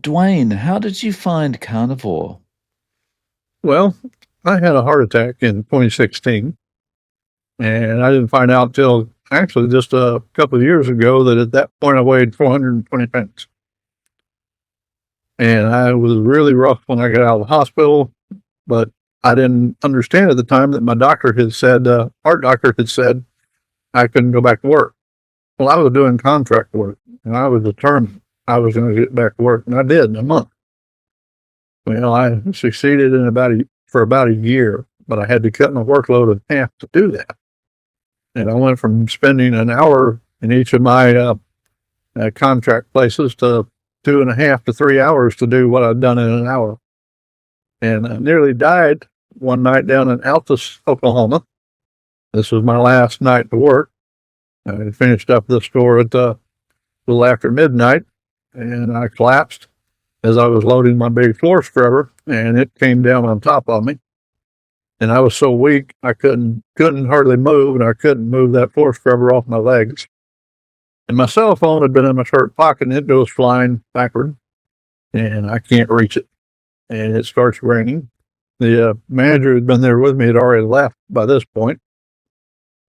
Dwayne, how did you find carnivore? Well, I had a heart attack in 2016, and I didn't find out till actually just a couple of years ago that at that point I weighed 420 pounds. And I was really rough when I got out of the hospital, but I didn't understand at the time that my doctor had said, heart doctor had said, I couldn't go back to work. Well, I was doing contract work, and I was determined I was going to get back to work, and I did in a month. Well, I succeeded for about a year, but I had to cut my workload in half to do that. And I went from spending an hour in each of my contract places to 2.5 to 3 hours to do what I'd done in an hour. And I nearly died one night down in Altus, Oklahoma. This was my last night to work. I had finished up the store at a little after midnight, and I collapsed as I was loading my big floor scrubber, and it came down on top of me. And I was so weak I couldn't hardly move, and I couldn't move that floor scrubber off my legs. And my cell phone had been in my shirt pocket, and it goes flying backward, and I can't reach it. And it starts raining. The manager who'd been there with me had already left by this point,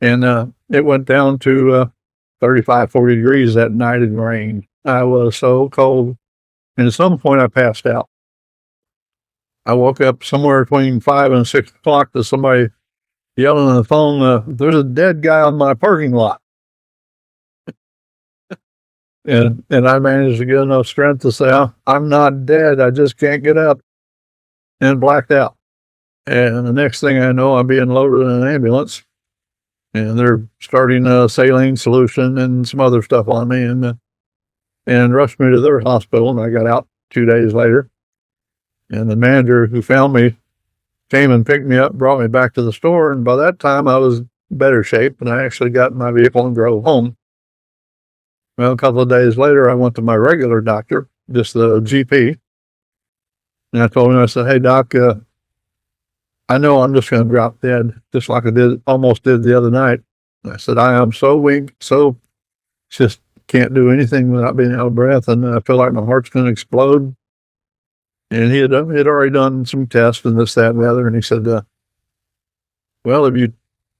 and it went down to 35, 40 degrees that night in rain. I was so cold, and at some point I passed out. I woke up somewhere between 5 and 6 o'clock to somebody yelling on the phone, there's a dead guy on my parking lot. And I managed to get enough strength to say, I'm not dead. I just can't get up, and blacked out. And the next thing I know, I'm being loaded in an ambulance, and they're starting a saline solution and some other stuff on me, and rushed me to their hospital. And I got out 2 days later. And the manager who found me came and picked me up, brought me back to the store. And by that time, I was in better shape, and I actually got in my vehicle and drove home. Well, a couple of days later, I went to my regular doctor, just the GP. And I told him, I said, hey, doc, I know I'm just going to drop dead, just like I almost did the other night. And I said, I am so weak, so just can't do anything without being out of breath. And I feel like my heart's going to explode. And he had already done some tests and this, that, and the other. And he said, well,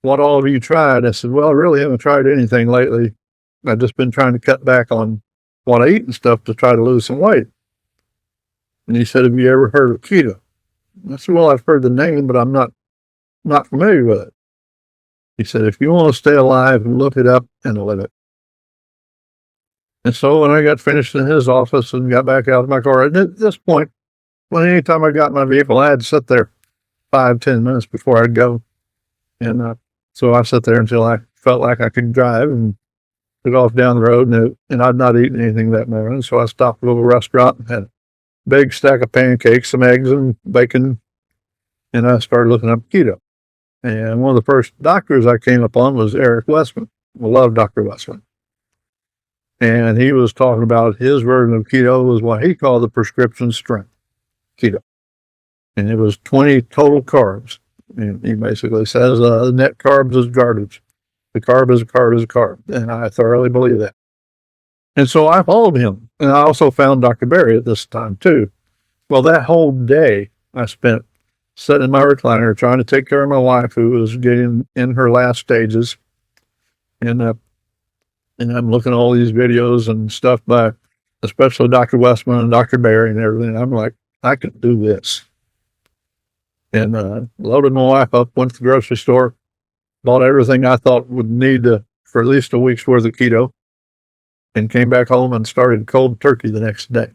what all have you tried? I said, well, I really haven't tried anything lately. I've just been trying to cut back on what I eat and stuff to try to lose some weight. And he said, have you ever heard of keto? I said, well, I've heard the name, but I'm not familiar with it. He said, if you want to stay alive, look it up and live it. And so when I got finished in his office and got back out of my car, and at this point, well, anytime I got in my vehicle, I had to sit there 5-10 minutes before I'd go. And so I sat there until I felt like I could drive and took off down the road. And I'd not eaten anything that morning. So I stopped at a little restaurant and had a big stack of pancakes, some eggs, and bacon. And I started looking up keto. And one of the first doctors I came upon was Eric Westman. I love Dr. Westman. And he was talking about his version of keto was what he called the prescription strength keto. And it was 20 total carbs. And he basically says the net carbs is garbage. The carb is a carb is a carb. And I thoroughly believe that. And so I followed him. And I also found Dr. Berry at this time too. Well, that whole day I spent sitting in my recliner trying to take care of my wife, who was getting in her last stages. And I'm looking at all these videos and stuff by especially Dr. Westman and Dr. Berry and everything. I'm like, I could do this. And loaded my wife up, went to the grocery store, bought everything I thought would need for at least a week's worth of keto, and came back home and started cold turkey the next day.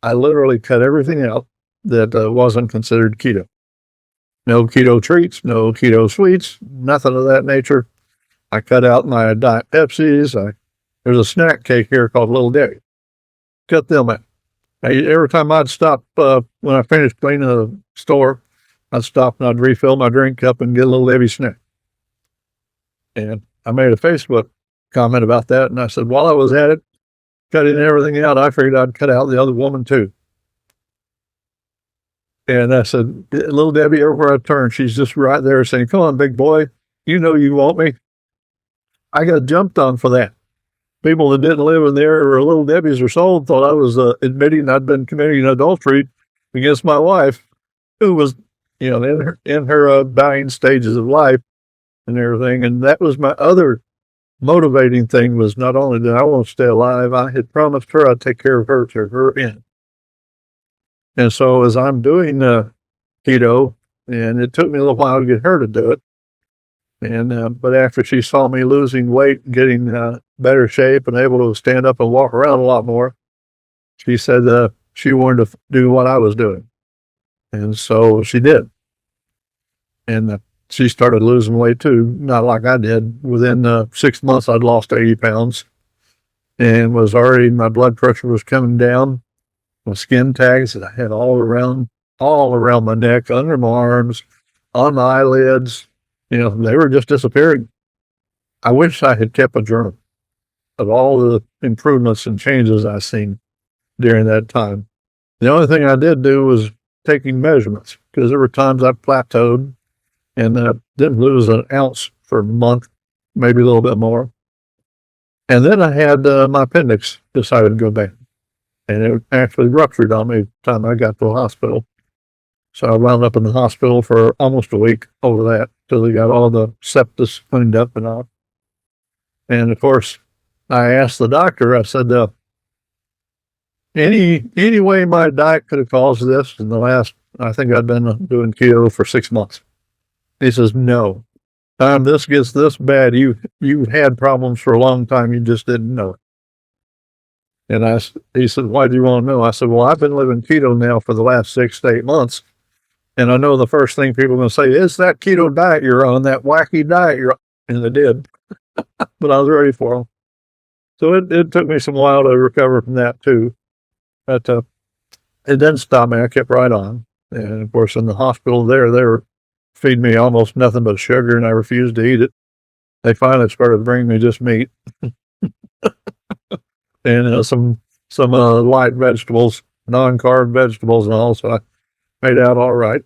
I literally cut everything out that wasn't considered keto. No keto treats, no keto sweets, nothing of that nature. I cut out my Diet Pepsis. There's a snack cake here called Little Debbie. Cut them out. Every time I'd stop, when I finished cleaning the store, I'd stop and I'd refill my drink cup and get a Little Debbie snack. And I made a Facebook comment about that, and I said, while I was at it, cutting everything out, I figured I'd cut out the other woman too. And I said, Little Debbie, everywhere I turn, she's just right there saying, come on, big boy, you know you want me. I got jumped on for that. people that didn't live in the area where Little Debbie's were sold thought I was admitting I'd been committing adultery against my wife, who was, in her dying stages of life and everything. And that was my other motivating thing, was not only did I want to stay alive, I had promised her I'd take care of her to her end. And so as I'm doing keto, and it took me a little while to get her to do it, and but after she saw me losing weight and getting better shape and able to stand up and walk around a lot more, she said she wanted to do what I was doing. And so she did. And she started losing weight too, not like I did. Within 6 months, I'd lost 80 pounds and was already, my blood pressure was coming down. My skin tags that I had all around my neck, under my arms, on my eyelids, they were just disappearing. I wish I had kept a journal of all the improvements and changes I seen during that time. The only thing I did do was taking measurements, because there were times I plateaued and didn't lose an ounce for a month, maybe a little bit more. And then I had my appendix decided to go bad, and it actually ruptured on me the time I got to the hospital. So I wound up in the hospital for almost a week over that, till they got all the sepsis cleaned up and all. And of course, I asked the doctor, I said, any way my diet could have caused this in the last, I think I'd been doing keto for 6 months. He says, no. Time this gets this bad, you've had problems for a long time, you just didn't know it. And he said, why do you want to know? I said, well, I've been living keto now for the last 6 to 8 months. And I know the first thing people are going to say is that keto diet you're on, that wacky diet you're on. And they did. But I was ready for them. So it took me some while to recover from that too. But it didn't stop me. I kept right on. And of course, in the hospital they were feeding me almost nothing but sugar, and I refused to eat it. They finally started bringing me just meat and some light vegetables, non-carb vegetables, and all. So I made out all right.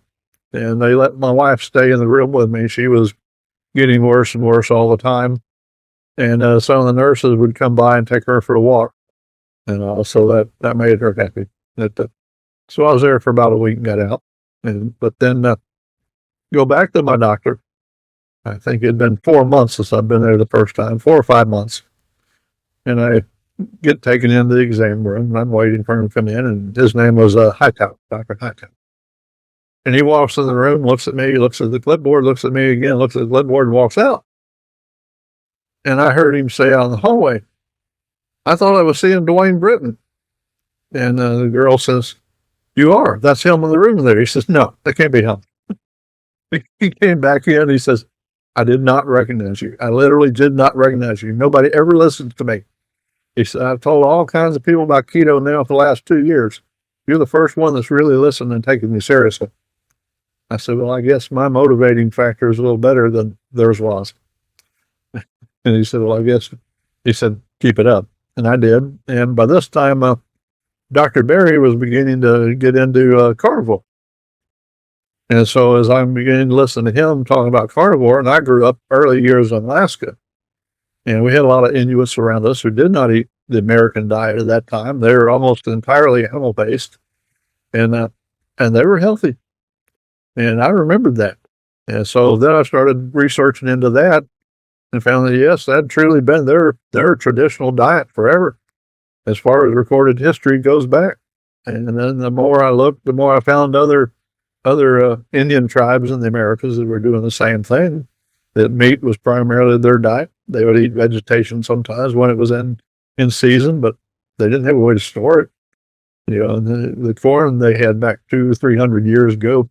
And they let my wife stay in the room with me. She was getting worse and worse all the time. And some of the nurses would come by and take her for a walk. And so that made her happy. So I was there for about a week and got out. But then go back to my doctor. I think it had been 4 months since I've been there the first time, 4 or 5 months. And I get taken into the exam room, and I'm waiting for him to come in, and his name was Hightower, Dr. Hightower. And he walks in the room, looks at me, looks at the clipboard, looks at me again, looks at the clipboard, and walks out. And I heard him say out in the hallway, I thought I was seeing Dwayne Britton. And the girl says, you are. That's him in the room there. He says, no, that can't be him. He came back in, and he says, I did not recognize you. I literally did not recognize you. Nobody ever listens to me. He said, I've told all kinds of people about keto now for the last 2 years. You're the first one that's really listened and taken me seriously. I said, well, I guess my motivating factor is a little better than theirs was. And he said, well, I guess, he said, keep it up. And I did. And by this time, Dr. Berry was beginning to get into carnivore. And so as I'm beginning to listen to him talking about carnivore, and I grew up early years in Alaska, and we had a lot of Inuits around us who did not eat the American diet at that time. They were almost entirely animal-based, and they were healthy. And I remembered that. And so then I started researching into that and found that, yes, that had truly been their traditional diet forever, as far as recorded history goes back. And then the more I looked, the more I found other Indian tribes in the Americas that were doing the same thing, that meat was primarily their diet. They would eat vegetation sometimes when it was in season, but they didn't have a way to store it. The corn they had back 200 or 300 years ago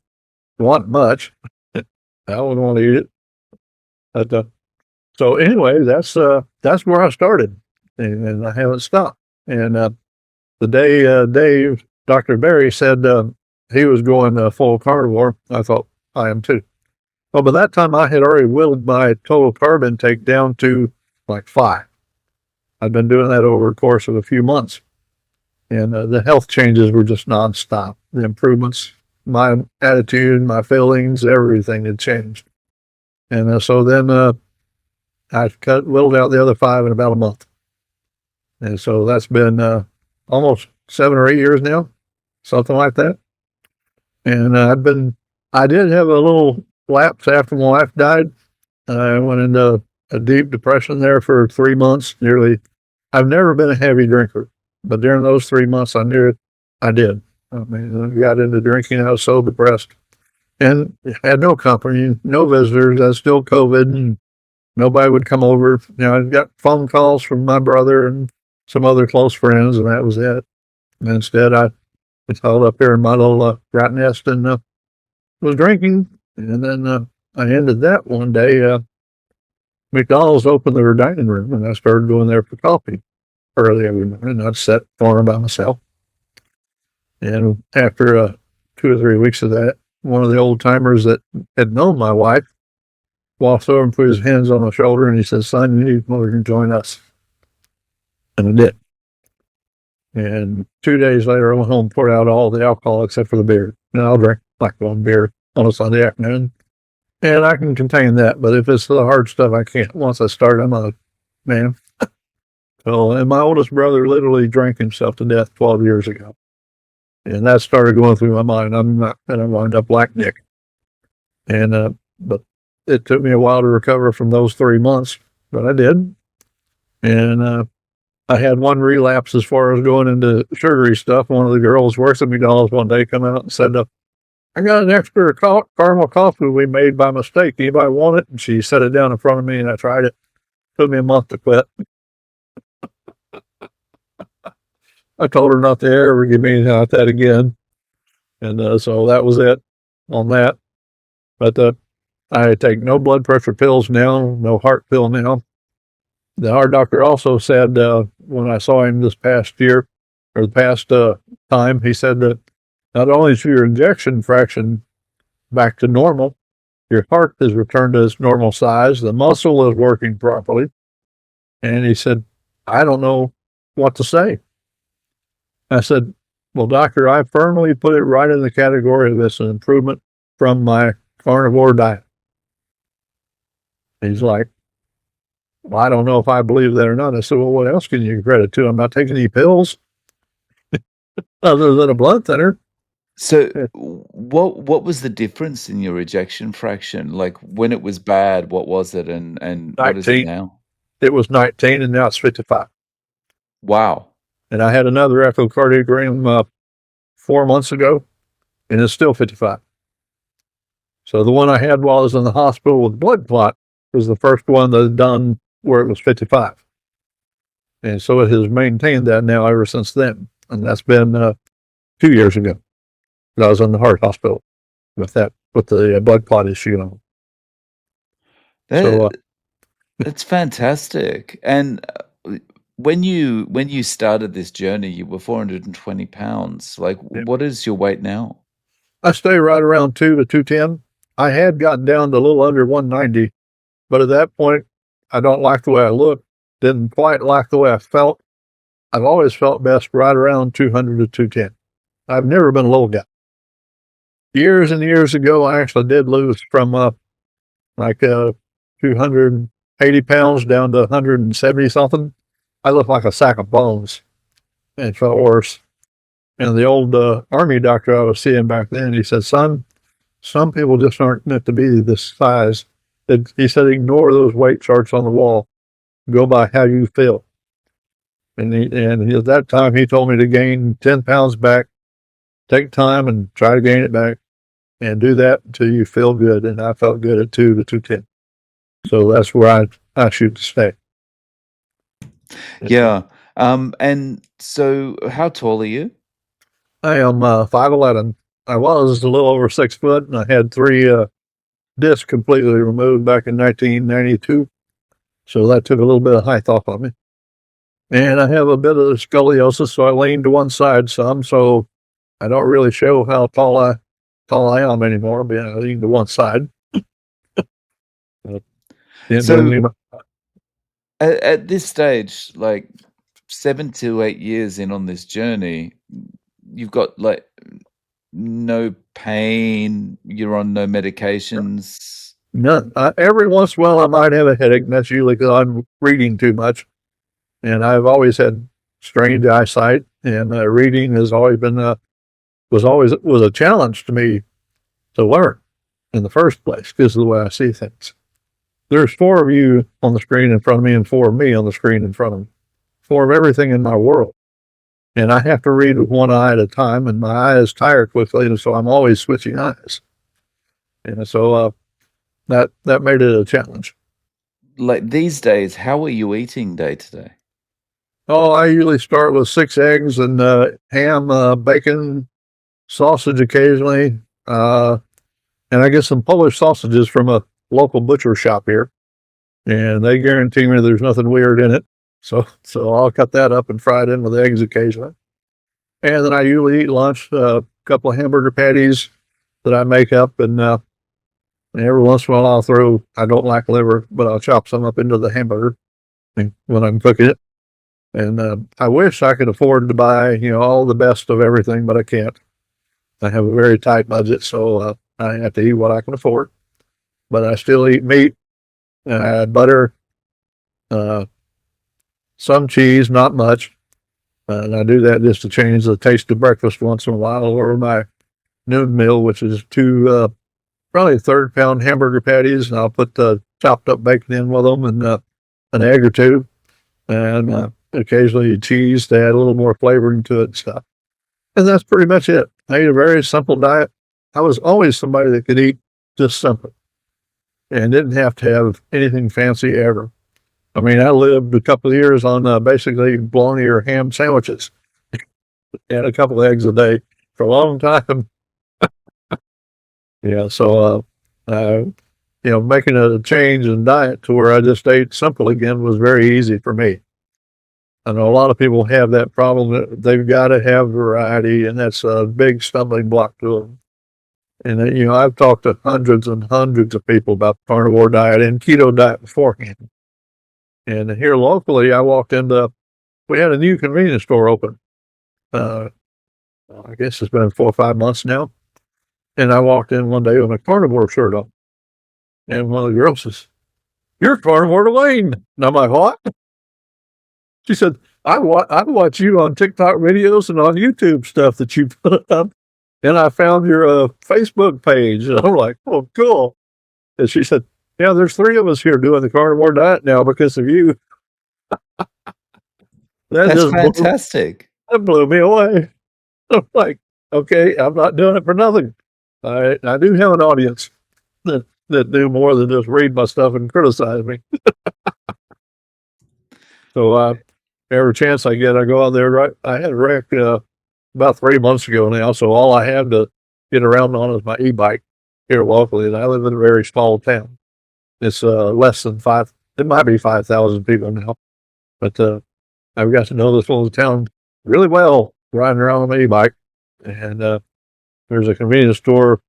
wasn't much. I wouldn't want to eat it. But, so anyway, that's where I started, and I haven't stopped. And the day Dave, Dr. Berry said he was going full carnivore, I thought, I am too. Well, by that time, I had already whittled my total carb intake down to like 5. I'd been doing that over the course of a few months. And the health changes were just nonstop. The improvements, my attitude, my feelings, everything had changed. And so then I whittled out the other 5 in about a month. And so that's been almost 7 or 8 years now, something like that. And I did have a little lapse after my wife died. I went into a deep depression there for 3 months. Nearly, I've never been a heavy drinker, but during those 3 months, I knew it. I did. I mean, I got into drinking. I was so depressed and had no company, no visitors. I was still COVID, and nobody would come over. I got phone calls from my brother and some other close friends, and that was it. And instead, I was held up here in my little rat nest and was drinking. And then I ended that one day. McDonald's opened their dining room, and I started going there for coffee early every morning. I'd sit corner by myself. And after 2 or 3 weeks of that, one of the old timers that had known my wife walked over and put his hands on my shoulder, and he said, "Son, you need to come over and join us." And I did. And 2 days later, I went home and poured out all the alcohol except for the beer. And I'll drink like one beer on a Sunday afternoon. And I can contain that, but if it's the hard stuff, I can't. Once I start, I'm a man. So, and my oldest brother literally drank himself to death 12 years ago. And that started going through my mind. I'm not going to wind up like Nick. And, but it took me a while to recover from those 3 months, but I did. And, I had one relapse as far as going into sugary stuff. One of the girls works at McDonald's one day come out and said, "I got an extra caramel coffee we made by mistake. Anybody want it?" And she set it down in front of me, and I tried it. Took me a month to quit. I told her not to ever give me anything like that again. And so that was it on that. But I take no blood pressure pills now, no heart pill now. The heart doctor also said when I saw him this past year, or the past time, he said that not only is your injection fraction back to normal, your heart has returned to its normal size, the muscle is working properly. And he said, "I don't know what to say." I said, "Well, doctor, I firmly put it right in the category of it's an improvement from my carnivore diet." He's like, "Well, I don't know if I believe that or not." I said, "Well, what else can you give credit to? I'm not taking any pills other than a blood thinner." So, what was the difference in your ejection fraction? Like, when it was bad, what was it, and what is it 19. now? It was 19, and now it's 55. Wow. And I had another echocardiogram 4 months ago, and it's still 55. So the one I had while I was in the hospital with blood clot was the first one that had done where it was 55. And so it has maintained that now ever since then. And that's been 2 years ago that I was in the heart hospital with the blood clot issue. So That that's fantastic. And, when you started this journey, you were 420 pounds. Like, yeah. what is your weight now? I stay right around 2 to 210. I had gotten down to a little under 190, but at that point, I don't like the way I look. Didn't quite like the way I felt. I've always felt best right around 200 to 210. I've never been a little guy. Years and years ago, I actually did lose from like 280 pounds down to 170 something. I looked like a sack of bones and felt worse. And the old army doctor I was seeing back then, he said, "Son, some people just aren't meant to be this size." He said, "Ignore those weight charts on the wall. Go by how you feel." And at that time, he told me to gain 10 pounds back, take time and try to gain it back, and do that until you feel good. And I felt good at 2 to 210. So that's where I shoot to stay. Yeah. And so how tall are you? I am 5'11". I was a little over 6 foot, and I had three discs completely removed back in 1992. So that took a little bit of height off of me. And I have a bit of scoliosis, so I lean to one side some. So I don't really show how tall I am anymore, being I lean to one side. So at this stage, like 7 to 8 years in on this journey, you've got like no pain, you're on no medications. None. Every once in a while, I might have a headache, and that's usually because I'm reading too much. And I've always had strained eyesight, and reading has always been was a challenge to me to learn in the first place because of the way I see things. There's four of you on the screen in front of me and four of me on the screen in front of me. Four of everything in my world. And I have to read with one eye at a time, and my eyes tire quickly, and so I'm always switching eyes. And so that made it a challenge. Like these days, how are you eating day to day? Oh, I usually start with 6 eggs and ham, bacon, sausage occasionally, and I get some Polish sausages from a local butcher shop here, and they guarantee me there's nothing weird in it. So I'll cut that up and fry it in with eggs occasionally. And then I usually eat lunch, a couple of hamburger patties that I make up, and every once in a while I'll throw, I don't like liver, but I'll chop some up into the hamburger when I'm cooking it. And I wish I could afford to buy, all the best of everything, but I can't. I have a very tight budget, so I have to eat what I can afford. But I still eat meat, butter, uh, some cheese, not much. And I do that just to change the taste of breakfast once in a while, or my noon meal, which is two probably third-pound hamburger patties, and I'll put the chopped up bacon in with them and an egg or two, and occasionally cheese to add a little more flavoring to it and stuff. And that's pretty much it. I eat a very simple diet. I was always somebody that could eat just simple and didn't have to have anything fancy ever. I mean, I lived a couple of years on basically bologna or ham sandwiches and a couple of eggs a day for a long time. Yeah, so making a change in diet to where I just ate simple again was very easy for me. I know a lot of people have that problem that they've got to have variety, and that's a big stumbling block to them. And I've talked to hundreds and hundreds of people about the carnivore diet and keto diet beforehand. And here locally, we had a new convenience store open. I guess it's been 4 or 5 months now. And I walked in one day with a carnivore shirt on. And one of the girls says, "You're carnivore Dwayne." And I'm like, "What?" She said, I watch you on TikTok videos and on YouTube stuff that you put up. And I found your Facebook page. And I'm like, "Oh, cool." And she said, "Yeah, there's 3 of us here doing the carnivore diet now because of you." That's fantastic. That blew me away. I'm like, okay, I'm not doing it for nothing. I do have an audience that do more than just read my stuff and criticize me. So every chance I get, I go out there. Right, I had a wreck about 3 months ago now, so all I have to get around on is my e-bike here locally, and I live in a very small town. It's less than five. It might be 5,000 people now, but I've got to know this little town really well riding around on my e-bike, and there's a convenience store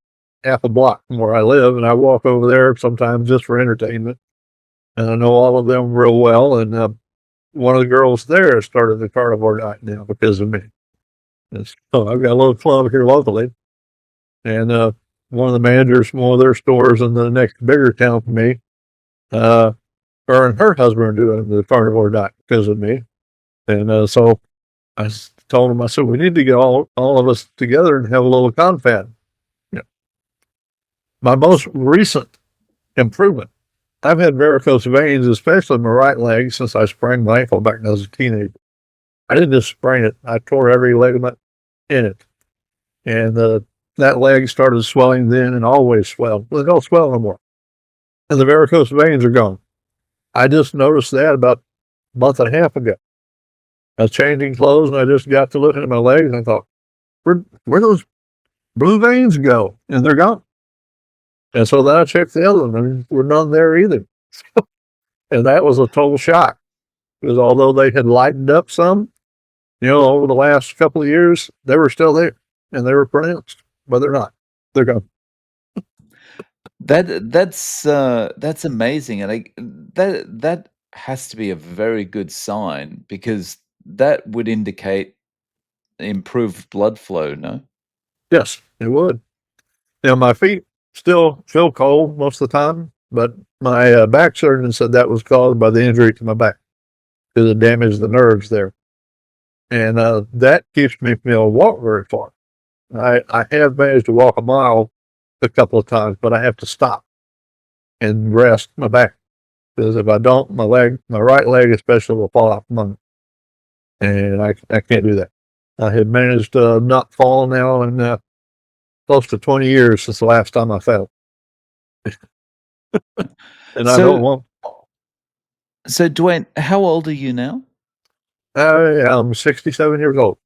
half a block from where I live, and I walk over there sometimes just for entertainment. And I know all of them real well, and one of the girls there started the carnivore diet now because of me. So I've got a little club here locally, and one of the managers from one of their stores in the next bigger town from me, her and her husband are doing the carnivore diet because of me. And so I told him, I said, we need to get all of us together and have a little confab. Yeah. My most recent improvement, I've had varicose veins, especially in my right leg, since I sprained my ankle back when I was a teenager. I didn't just sprain it, I tore every ligament in it. And that leg started swelling then and always swelled. Well, it don't swell no more. And the varicose veins are gone. I just noticed that about a month and a half ago. I was changing clothes and I just got to looking at my legs and I thought, where those blue veins go? And they're gone. And so then I checked the other one and we're none there either. And that was a total shock because although they had lightened up some, over the last couple of years, they were still there and they were pronounced, but they're not. They're gone. That's amazing, and that has to be a very good sign because that would indicate improved blood flow, no? Yes, it would. My feet still feel cold most of the time, but my back surgeon said that was caused by the injury to my back because it damaged the nerves there. And that keeps me from able to walk very far. I have managed to walk a mile a couple of times, but I have to stop and rest my back. Because if I don't, my right leg especially will fall out from under. And I can't do that. I have managed to not fall now in close to 20 years since the last time I fell. And I don't So want. so Dwayne, how old are you now? I am 67 years old.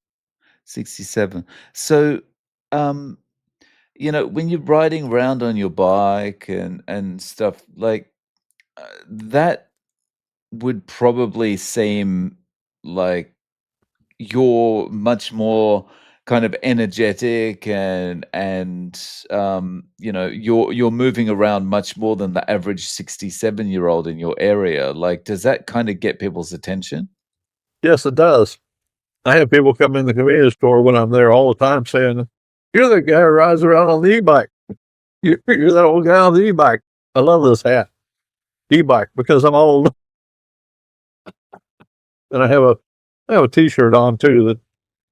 67. So, um, when you're riding around on your bike and stuff like that would probably seem like you're much more kind of energetic and you're moving around much more than the average 67-year-old in your area. Like, does that kind of get people's attention? Yes, it does. I have people come in the convenience store when I'm there all the time saying, "You're the guy who rides around on the e-bike. You're that old guy on the e-bike." I love this hat, e-bike, because I'm old, and I have a T-shirt on too that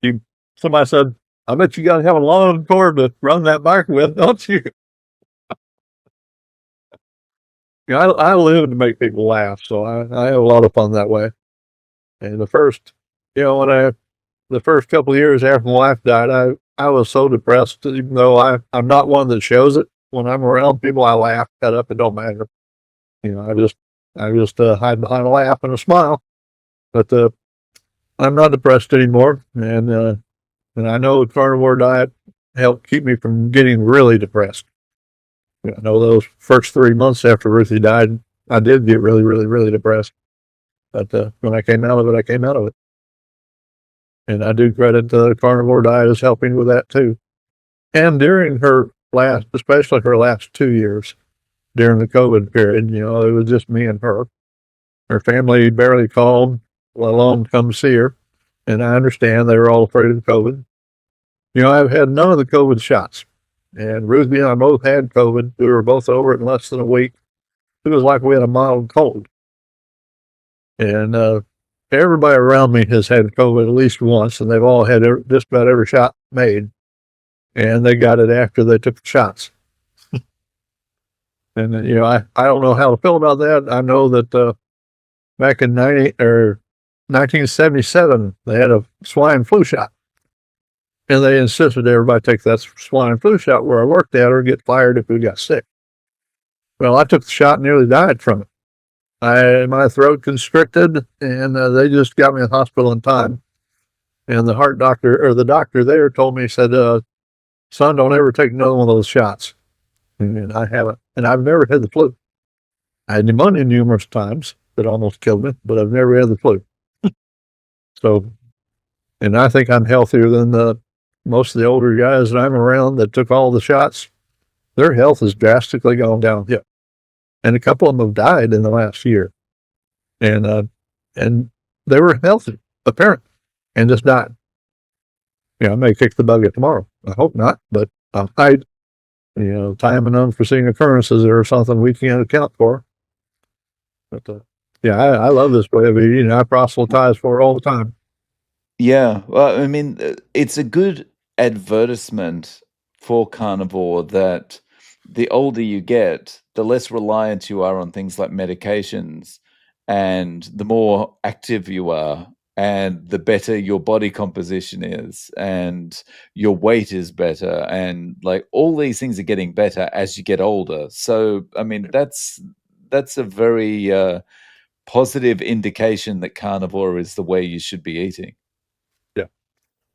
you. Somebody said, "I bet you got to have a long cord to run that bike with, don't you?" I live to make people laugh, so I have a lot of fun that way. And you know, when I the first couple of years after my wife died, I was so depressed, even though I'm not one that shows it. When I'm around people, I laugh, cut up, it don't matter. I just hide behind a laugh and a smile. But I'm not depressed anymore, and I know the carnivore diet helped keep me from getting really depressed. I know those first 3 months after Ruthie died, I did get really, really, really depressed. But when I came out of it, I came out of it. And I do credit the carnivore diet as helping with that too. And during especially her last 2 years during the COVID period, it was just me and her. Her family barely called, let alone come see her. And I understand they were all afraid of COVID. I've had none of the COVID shots. And Ruthie and I both had COVID. We were both over it in less than a week. It was like we had a mild cold. And everybody around me has had COVID at least once, and they've all had just about every shot made. And they got it after they took the shots. And I don't know how to feel about that. I know that back in 1977 they had a swine flu shot, and they insisted everybody take that swine flu shot where I worked at or get fired if we got sick. Well, I took the shot and nearly died from it. My throat constricted, and they just got me in the hospital in time. And the heart doctor or the doctor there told me, he said, "Son, don't ever take another one of those shots." And I haven't, and I've never had the flu. I had pneumonia numerous times that almost killed me, but I've never had the flu. So, and I think I'm healthier than most of the older guys that I'm around that took all the shots. Their health has drastically gone downhill, and a couple of them have died in the last year. And they were healthy, apparently, and just died. I may kick the bucket tomorrow. I hope not, but I'll hide. Time and unforeseen occurrences are something we can't account for. But yeah, I love this way of eating. I proselytize for it all the time. Yeah, well, I mean, it's a good advertisement for carnivore that the older you get, the less reliant you are on things like medications, and the more active you are, and the better your body composition is, and your weight is better, and like all these things are getting better as you get older. So, I mean, that's a very positive indication that carnivore is the way you should be eating. Yeah,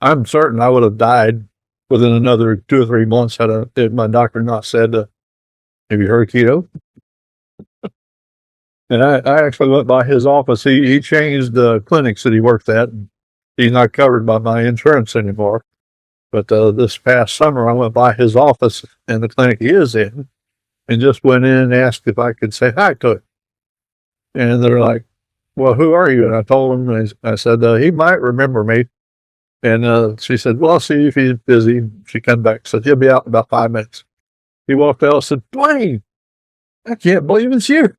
I'm certain I would have died within another 2 or 3 months had my doctor not said, "Have you heard keto?" And I actually went by his office. He changed the clinics that he worked at. And he's not covered by my insurance anymore. But this past summer, I went by his office and the clinic he is in, and just went in and asked if I could say hi to him. And they're like, "Well, who are you?" And I told him, and I said, "He might remember me." And she said, "Well, I'll see if he's busy." She came back, said, "He'll be out in about 5 minutes." He walked out and said, "Dwayne, I can't believe it's you."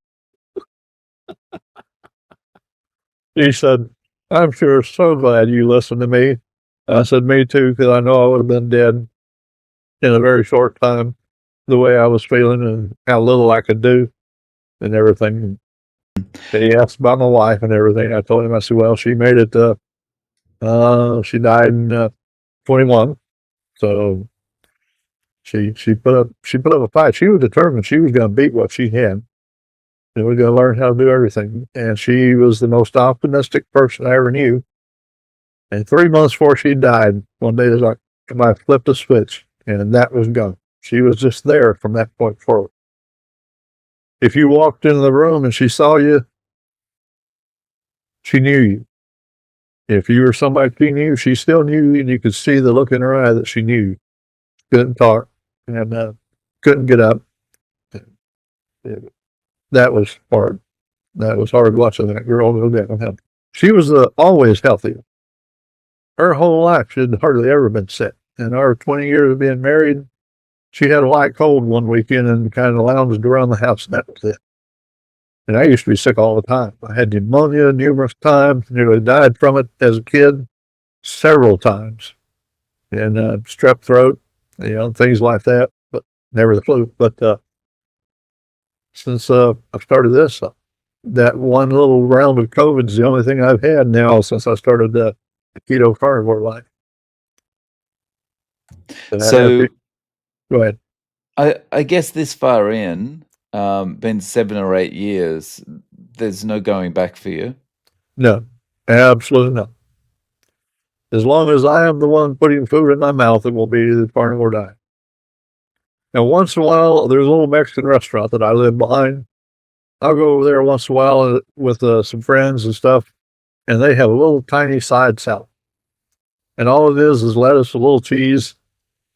He said, I'm sure so glad you listened to me. I said, me too, because I know I would have been dead in a very short time, the way I was feeling and how little I could do and everything. And he asked about my wife and everything. I told him, I said, well, she made it, she died in 21. So she put up a fight. She was determined she was going to beat what she had. And we are going to learn how to do everything. And she was the most optimistic person I ever knew. And 3 months before she died, one day it was like, I flipped a switch and that was gone. She was just there from that point forward. If you walked into the room and she saw you, she knew you. If you were somebody she knew, she still knew you, and you could see the look in her eye that she knew. Couldn't talk and couldn't get up. That was hard. That was hard watching that girl go down. She was always healthy. Her whole life she had hardly ever been sick. In our 20 years of being married, she had a light cold one weekend and kind of lounged around the house, and that was it. And I used to be sick all the time. I had pneumonia numerous times, nearly died from it as a kid several times, and strep throat, things like that, but never the flu. But since I've started this, that one little round of COVID is the only thing I've had now since I started the keto carnivore life. And So go ahead. I guess this far in, been 7 or 8 years, there's no going back for you. No, absolutely not. As long as I am the one putting food in my mouth, it will be the carnivore diet. Now, once in a while, there's a little Mexican restaurant that I live behind. I'll go over there once in a while with some friends and stuff, and they have a little tiny side salad. And all it is lettuce, a little cheese,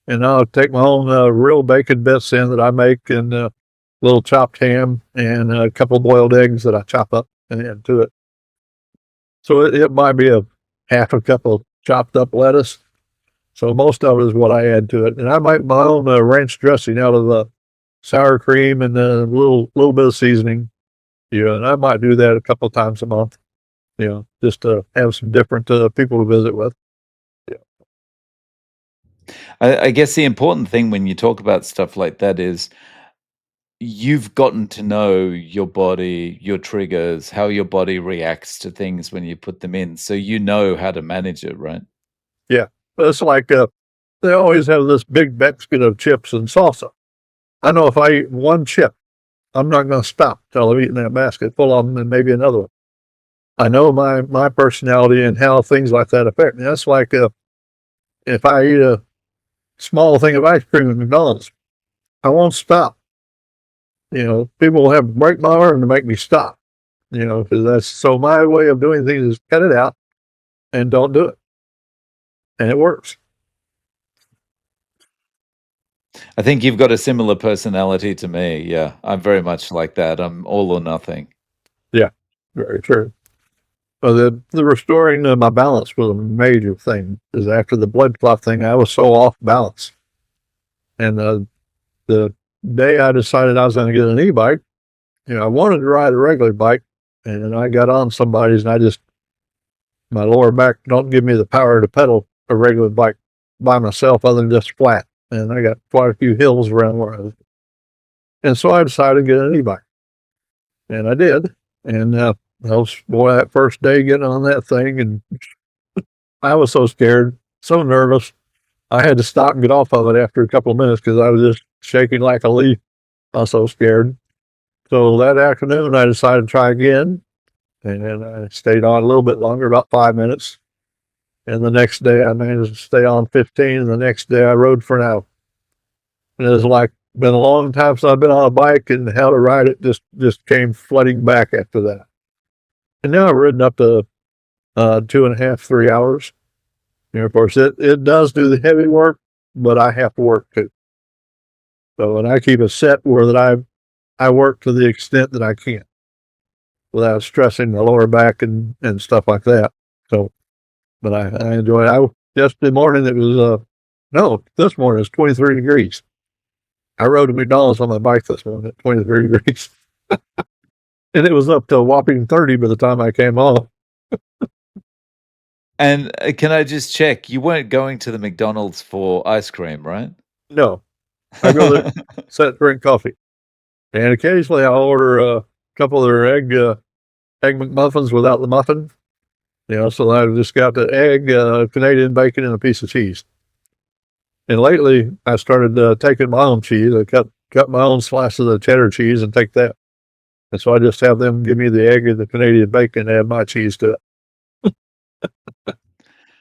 and I'll take my own real bacon bits in that I make, and a little chopped ham, and a couple of boiled eggs that I chop up and add to it. So it might be a half a cup of chopped up lettuce. So most of it is what I add to it, and I make my own ranch dressing out of the sour cream and a little bit of seasoning. And I might do that a couple of times a month. Just to have some different people to visit with. Yeah. I guess the important thing when you talk about stuff like that is you've gotten to know your body, your triggers, how your body reacts to things when you put them in, so you know how to manage it, right? Yeah. It's like they always have this big basket of chips and salsa. I know if I eat one chip, I'm not going to stop till I've eaten that basket full of them and maybe another one. I know my personality and how things like that affect me. That's like if I eat a small thing of ice cream at McDonald's, I won't stop. People will have to break my arm to make me stop. Because that's so my way of doing things is cut it out and don't do it, and it works. I think you've got a similar personality to me. Yeah, I'm very much like that. I'm all or nothing. Yeah, very true. Well, the restoring my balance was a major thing. Because after the blood clot thing, I was so off balance, and the day I decided I was going to get an e-bike, I wanted to ride a regular bike, and I got on somebody's, and my lower back don't give me the power to pedal a regular bike by myself other than just flat. And I got quite a few hills around where I was. And so I decided to get an e-bike. And I did. And I was, boy, that first day getting on that thing, and I was so scared, so nervous. I had to stop and get off of it after a couple of minutes because I was just shaking like a leaf. I was so scared. So that afternoon, I decided to try again. And then I stayed on a little bit longer, about 5 minutes. And the next day, I managed to stay on 15. And the next day, I rode for an hour. And it was like, been a long time since I've been on a bike, and how to ride it just came flooding back after that. And now I've ridden up to 2.5, 3 hours. Of course, it does do the heavy work, but I have to work too. So, and I keep it set where that I work to the extent that I can without stressing the lower back and stuff like that. So, but I enjoy it. Yesterday morning it was no, this morning it's 23 degrees. I rode to McDonald's on my bike this morning at 23 degrees. And it was up to a whopping 30 by the time I came home. And, can I just check, you weren't going to the McDonald's for ice cream, right? No, I go there, sit, drink coffee, and occasionally I'll order a couple of their egg McMuffins without the muffin. So I just got the egg, Canadian bacon, and a piece of cheese. And lately, I started taking my own cheese. I cut my own slices of cheddar cheese and take that. And so I just have them give me the egg and the Canadian bacon and add my cheese to it.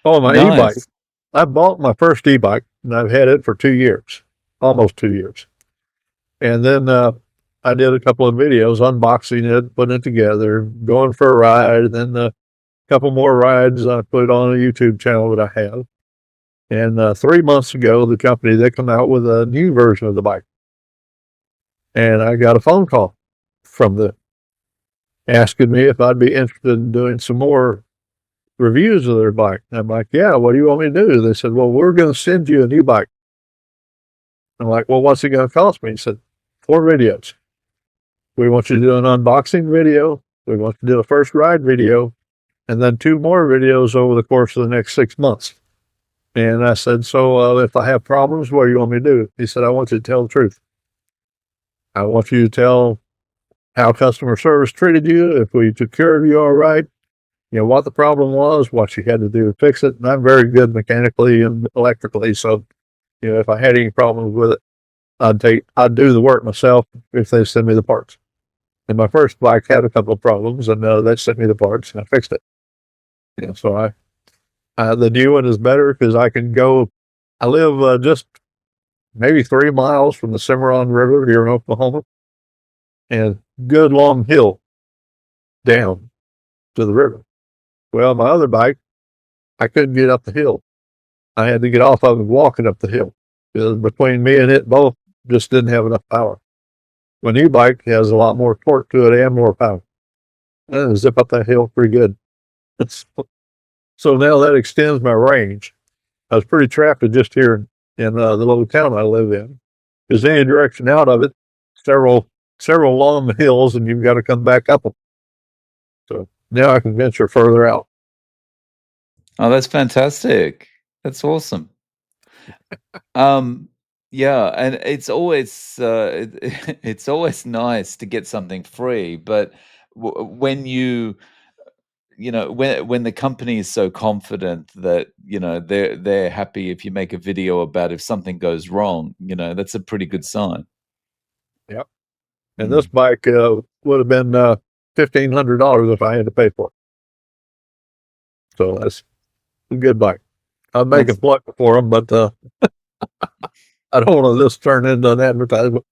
Oh, my e-bike. Nice. I bought my first e-bike and I've had it for 2 years, almost 2 years. And then I did a couple of videos unboxing it, putting it together, going for a ride, and then a couple more rides I put on a YouTube channel that I have. And 3 months ago, the company, they come out with a new version of the bike. And I got a phone call from them asking me if I'd be interested in doing some more reviews of their bike. And I'm like, yeah, what do you want me to do? They said, well, we're going to send you a new bike. I'm like, well, what's it going to cost me? He said, 4 videos. We want you to do an unboxing video. We want you to do a first ride video, and then 2 more videos over the course of the next 6 months. And I said, so if I have problems, what do you want me to do? He said, I want you to tell the truth. I want you to tell how customer service treated you, if we took care of you all right, what the problem was, what you had to do to fix it. And I'm very good mechanically and electrically. So, if I had any problems with it, I'd do the work myself if they send me the parts. And my first bike had a couple of problems, and they sent me the parts, and I fixed it. So the new one is better because I can go. I live just maybe 3 miles from the Cimarron River here in Oklahoma, and good long hill down to the river. Well, my other bike, I couldn't get up the hill. I had to get off of it walking up the hill because between me and it both just didn't have enough power. My new bike has a lot more torque to it and more power. And zip up that hill pretty good. So now that extends my range. I was pretty trapped just here in the little town I live in. Because any direction out of it, several long hills, and you've got to come back up them. So now I can venture further out. Oh, that's fantastic. That's awesome. Yeah, and it's always it's always nice to get something free, but when when the company is so confident that they're happy if you make a video about if something goes wrong, that's a pretty good sign. Yep. And this Mm. bike would have been $1,500 if I had to pay for it. So that's a good bike. I'm making That's plug for them, but I don't want to just turn into an advertisement.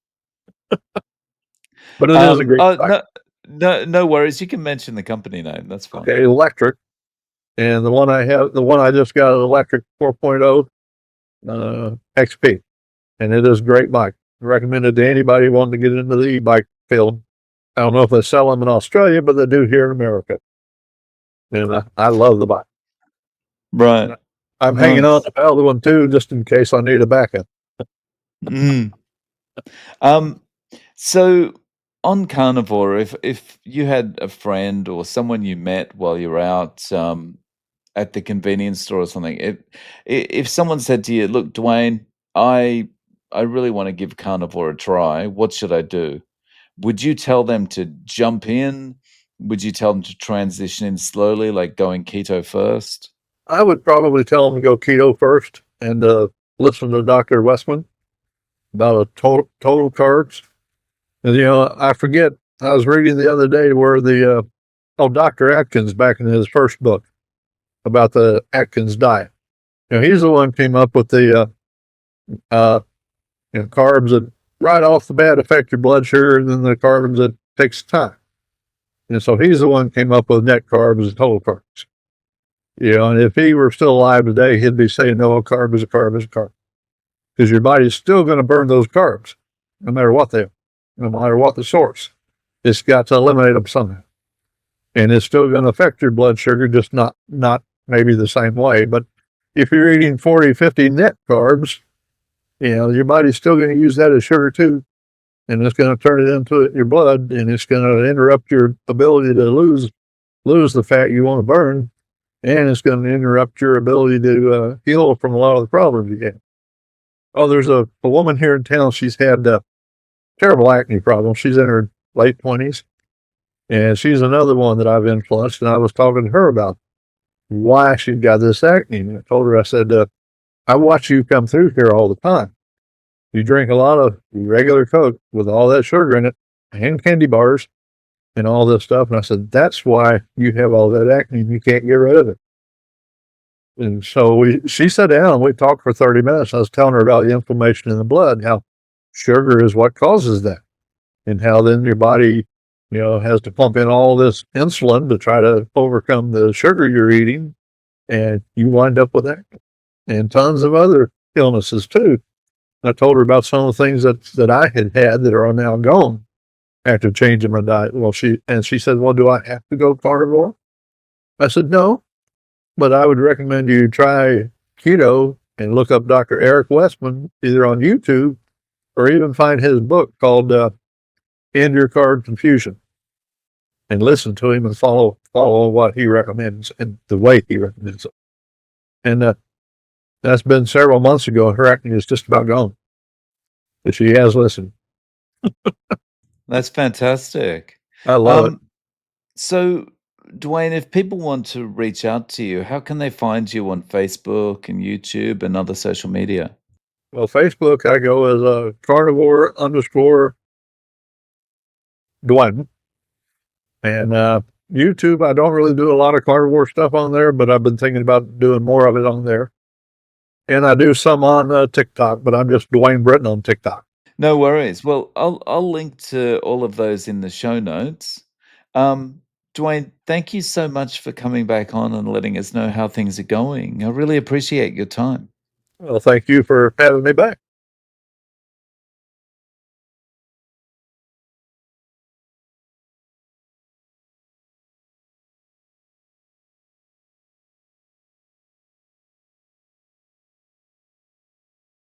But it is a great oh, bike. no worries. You can mention the company name. That's fine. Okay, electric. And the one I just got, an electric 4.0 XP. And it is a great bike. Recommended to anybody wanting to get into the e-bike field. I don't know if they sell them in Australia, but they do here in America. And I love the bike. Right. And I'm hanging on Nice. to the other one too, just in case I need a backup. Mm. Um, so on carnivore, if you had a friend or someone you met while you're out at the convenience store or something, if someone said to you, "Look, Dwayne, I really want to give carnivore a try. What should I do?" Would you tell them to jump in? Would you tell them to transition in slowly, like going keto first? I would probably tell them to go keto first and listen to Dr. Westman about a total carbs. And I forget. I was reading the other day where Dr. Atkins back in his first book about the Atkins diet. He's the one who came up with the carbs that right off the bat affect your blood sugar, and then the carbs that takes time. And so he's the one who came up with net carbs and total carbs. And if he were still alive today, he'd be saying, no, a carb is a carb is a carb. Because your body's still going to burn those carbs, no matter what no matter what the source. It's got to eliminate them somehow. And it's still going to affect your blood sugar, just not maybe the same way. But if you're eating 40, 50 net carbs, your body's still going to use that as sugar too. And it's going to turn it into your blood, and it's going to interrupt your ability to lose the fat you want to burn. and it's going to interrupt your ability to heal from a lot of the problems you have. Oh, there's a woman here in town. She's had terrible acne problems. She's in her late 20s, and she's another one that I've influenced. And I was talking to her about why she's got this acne. And I told her, I said, I watch you come through here all the time. You drink a lot of regular Coke with all that sugar in it and candy bars and all this stuff. And I said, that's why you have all that acne and you can't get rid of it. And so she sat down and we talked for 30 minutes. I was telling her about the inflammation in the blood, how sugar is what causes that, and how then your body, has to pump in all this insulin to try to overcome the sugar you're eating. And you wind up with that and tons of other illnesses too. I told her about some of the things that I had that are now gone after changing my diet. Well, she said, well, do I have to go carnivore? I said, no, but I would recommend you try keto and look up Dr. Eric Westman either on YouTube or even find his book called End Your Carb Confusion and listen to him and follow what he recommends and the way he recommends it. And that's been several months ago. Her acne is just about gone. But she has listened. That's fantastic. I love it. So, Dwayne, if people want to reach out to you, how can they find you on Facebook and YouTube and other social media? Well, Facebook, I go as carnivore _ Dwayne. And YouTube, I don't really do a lot of carnivore stuff on there, but I've been thinking about doing more of it on there. And I do some on TikTok, but I'm just Dwayne Britton on TikTok. No worries. Well, I'll link to all of those in the show notes. Dwayne, thank you so much for coming back on and letting us know how things are going. I really appreciate your time. Well, thank you for having me back.